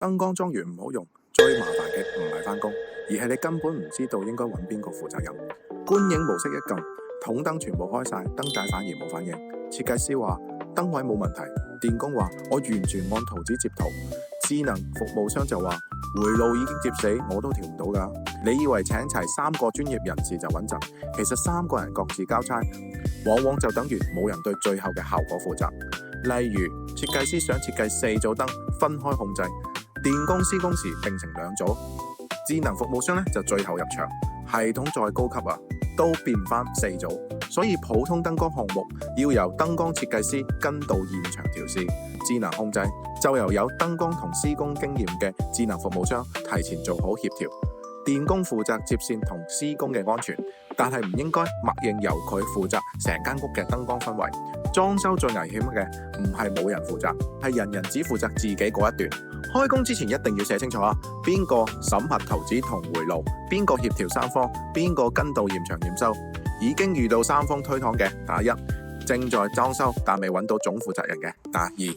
燈光裝完唔好用，最麻煩嘅唔係返工，而係你根本唔知道應該揾邊個負責任。觀影模式一撳，筒燈全部開晒，燈帶反而冇反應。設計師話燈位冇問題，電工話我完全按圖紙接圖，智能服務商就話回路已經接死，我都調唔到㗎。你以為請齊3個專業人士就穩陣，其實3個人各自交差，往往就等於冇人對最後嘅效果負責。例如設計師想設計4組燈分開控制，電工施工時並成2組，智能服務商呢就最後入場，系統再高級都變翻4組，所以普通燈光項目要由燈光設計師跟到現場調試，智能控制就由有燈光同施工經驗嘅智能服務商提前做好協調，電工負責接線同施工嘅安全，但係唔應該默認由佢負責成間屋嘅燈光氛圍。裝修最危險嘅唔係冇人負責，係人人只負責自己嗰一段。開工之前一定要寫清楚邊個審核圖紙同回路，邊個協調3方，邊個跟到現場驗收。已經遇到3方推搪嘅打1，正在裝修但未揾到總負責人嘅打2。